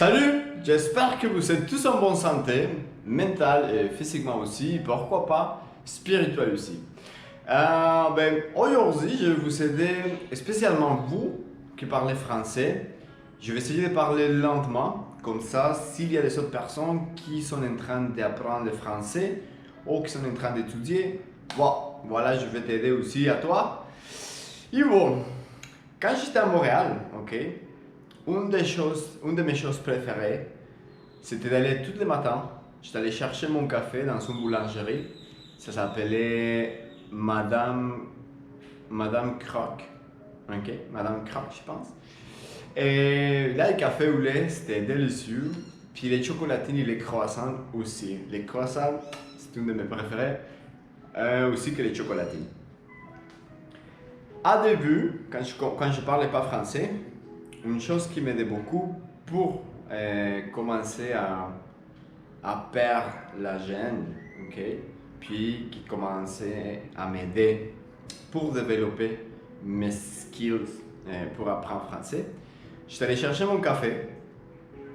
Salut, j'espère que vous êtes tous en bonne santé, mentale et physiquement aussi, pourquoi pas spirituelle aussi. Aujourd'hui, je vais vous aider, spécialement vous qui parlez français. Je vais essayer de parler lentement, comme ça, s'il y a des autres personnes qui sont en train d'apprendre le français ou qui sont en train d'étudier, voilà, je vais t'aider aussi à toi. Et bon, quand j'étais à Montréal, ok, une de mes choses préférées, c'était d'aller tous les matins, j'allais chercher mon café dans une boulangerie. Ça s'appelait Madame Croc. Ok, Madame Croc, je pense. Et là, le café au lait, c'était délicieux. Puis les chocolatines et les croissants aussi. Les croissants, c'est une de mes préférées. Aussi que les chocolatines. À début, quand je parlais pas français, une chose qui m'aidait beaucoup pour commencer à perdre la gêne, ok, puis qui commençait à m'aider pour développer mes skills pour apprendre français. J'étais allé chercher mon café.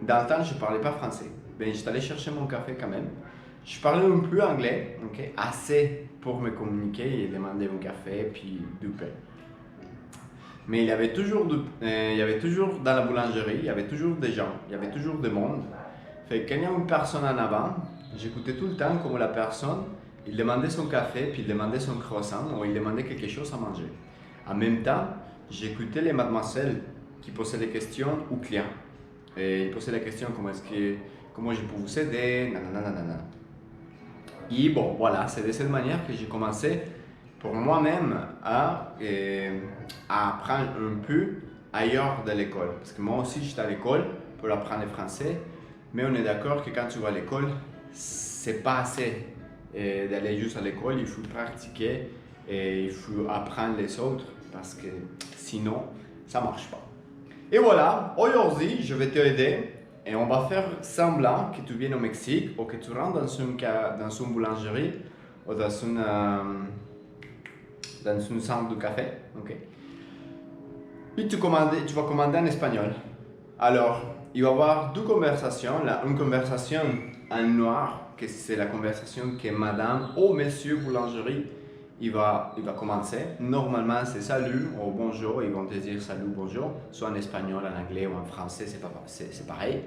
Dans le temps, je ne parlais pas français. Ben, j'étais allé chercher mon café quand même. Je parlais un peu anglais, ok, assez pour me communiquer et demander mon café puis du pain. Mais il y avait toujours dans la boulangerie, il y avait toujours des gens, il y avait toujours du monde. Fait que quand il y a une personne en avant, j'écoutais tout le temps comment la personne, il demandait son café, puis il demandait son croissant, ou il demandait quelque chose à manger. En même temps, j'écoutais les mademoiselles qui posaient des questions aux clients. Et ils posaient la question comment je peux vous aider, nanana. Et bon, voilà, c'est de cette manière que j'ai commencé pour moi-même à apprendre un peu ailleurs de l'école. Parce que moi aussi, j'étais à l'école pour apprendre le français, mais on est d'accord que quand tu vas à l'école, c'est pas assez d'aller juste à l'école, il faut pratiquer et il faut apprendre les autres parce que sinon, ça marche pas. Et voilà, aujourd'hui, je vais t'aider et on va faire semblant que tu viennes au Mexique ou que tu rentres dans une boulangerie ou dans une centre de café, ok? Puis tu vas commander en espagnol. Alors, il va y avoir deux conversations. Là, une conversation en noir, que c'est la conversation que madame ou monsieur boulangerie, il va commencer. Normalement, c'est salut ou bonjour. Ils vont te dire salut, bonjour, soit en espagnol, en anglais ou en français, c'est pareil.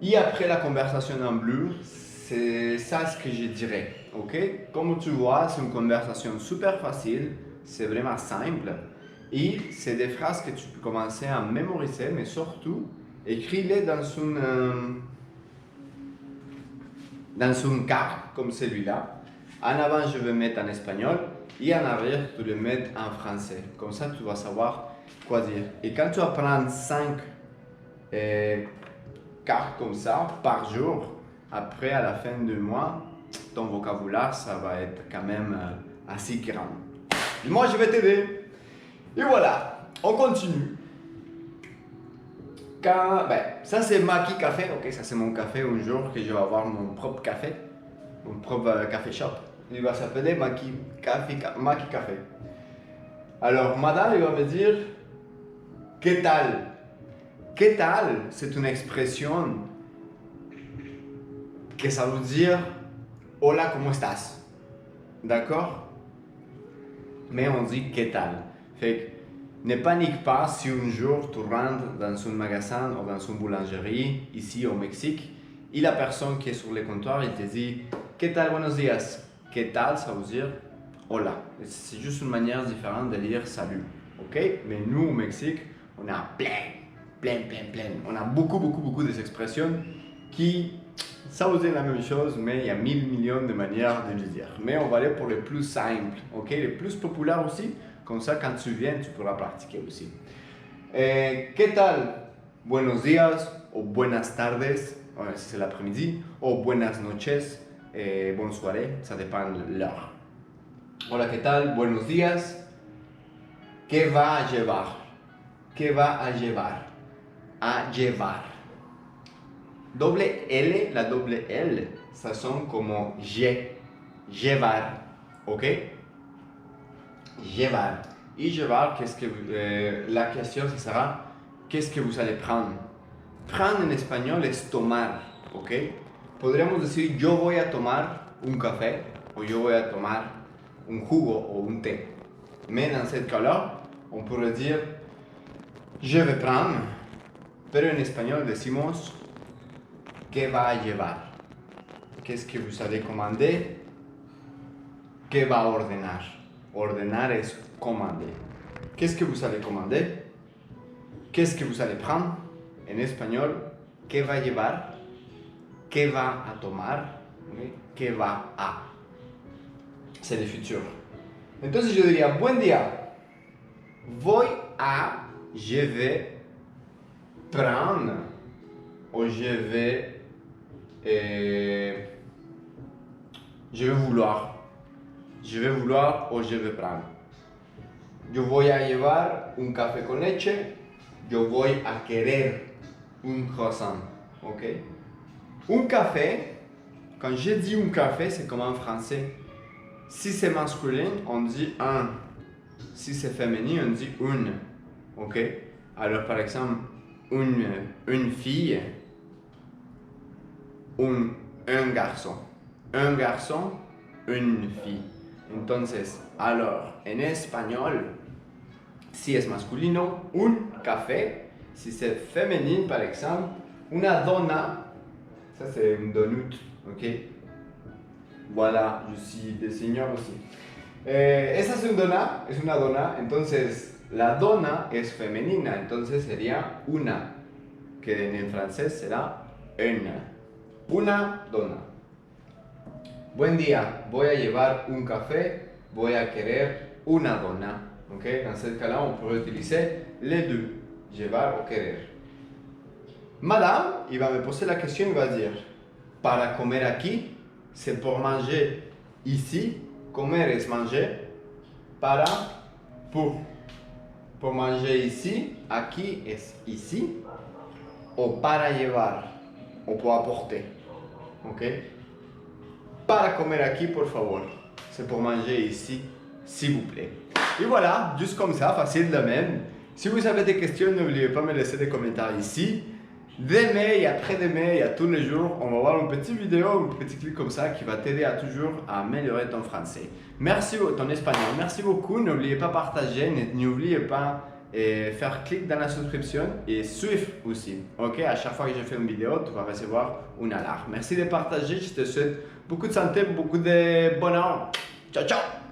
Et après la conversation en bleu, c'est ça ce que je dirais, ok? Comme tu vois, c'est une conversation super facile, c'est vraiment simple. Et c'est des phrases que tu peux commencer à mémoriser, mais surtout, écris-les dans une carte comme celui-là. En avant, je vais mettre en espagnol et en arrière, tu le mets en français. Comme ça, tu vas savoir quoi dire. Et quand tu vas prendre 5 cartes comme ça par jour, après, à la fin du mois, ton vocabulaire, ça va être quand même assez grand. Et moi, je vais t'aider. Et voilà, on continue. Ça c'est Maki Café, ok, ça c'est mon café un jour que je vais avoir mon propre café, mon propre café shop. Il va s'appeler Maki Café. Alors, madame, il va me dire, ¿qué tal? ¿Qué tal? C'est une expression que ça veut dire, hola, ¿cómo estás? D'accord? Mais on dit, ¿qué tal? Fait que ne panique pas si un jour tu rentres dans un magasin ou dans une boulangerie ici au Mexique et la personne qui est sur le comptoir, il te dit ¿Qué tal? Buenos días. ¿Qué tal? Ça veut dire hola. C'est juste une manière différente de dire salut. Ok? Mais nous au Mexique, on a plein. On a beaucoup des expressions qui ça veut dire la même chose, mais il y a 1000 millions de manières de le dire. Mais on va aller pour le plus simple, ok? Le plus populaire aussi. Comme ça, quand tu viens, tu pourras pratiquer aussi. ¿Qué tal? Buenos días o buenas tardes, c'est l'après-midi, ou buenas noches, bonne soirée, ça dépend de l'heure. Hola, ¿qué tal? Buenos días. ¿Qué va a llevar? ¿Qué va a llevar? A llevar. Doble L, la doble L, ça sonne comme llevar, ok? Llevar. Et llevar, la question ce sera, qu'est-ce que vous allez prendre? Prendre en espagnol es tomar, ¿ok? Podríamos decir yo voy a tomar un café o yo voy a tomar un jugo o un té. Mais dans ce cas-là, on pourrait dire je vais prendre, pero en espagnol decimos ¿qué va a llevar? Qu'est-ce que vous allez commander? ¿Qué va a ordenar? Ordenar es commander. Qu'est-ce que vous allez commander? Qu'est-ce que vous allez prendre? En espagnol, ¿qué va a llevar? ¿Qué va a tomar? ¿Okay? ¿Qué va a? C'est le futur. Entonces yo diría, buen día. Voy a, je vais prendre, o je vais vouloir. Je vais vouloir o je vais prendre. Yo voy a llevar un café con leche. Yo voy a querer un croissant. Ok? Un café, quand je dis un café, c'est comme en français. Si c'est masculin, on dit un. Si c'est féminin, on dit une. Ok? Alors par exemple, une fille, un garçon. Un garçon, une fille. Entonces, alors, en espagnol, si es masculino, un café. Si c'est féminin, par exemple, una dona. Ça, c'est une donut, ok? Voilà, je suis diseñador aussi. Esa es una dona. Entonces, la dona es femenina, entonces sería una. Que en francés será una. Una dona. Buen día, voy a llevar un café, voy a querer una dona. Okay? Dans ce cas-là, on pourrait utiliser les deux, llevar o querer. Madame, il va me poser la question, il va dire, para comer aquí, c'est pour manger ici. Comer es manger. Para, pour manger ici. Aquí es ici. O para llevar, o pour apporter. Ok? Para comer aquí, por favor. C'est pour manger ici, s'il vous plaît. Et voilà, juste comme ça, facile de même. Si vous avez des questions, n'oubliez pas de me laisser des commentaires ici. Demain et après-demain, il y a tous les jours, on va voir une petite vidéo, un petit clip comme ça qui va t'aider à toujours améliorer ton français. Merci, ton espagnol. Merci beaucoup. N'oubliez pas de partager, n'oubliez pas faire clic dans la subscription et suivre aussi. Ok, à chaque fois que je fais une vidéo, tu vas recevoir une alarme. Merci de partager. Je te souhaite beaucoup de santé, beaucoup de bonheur. Ciao, ciao.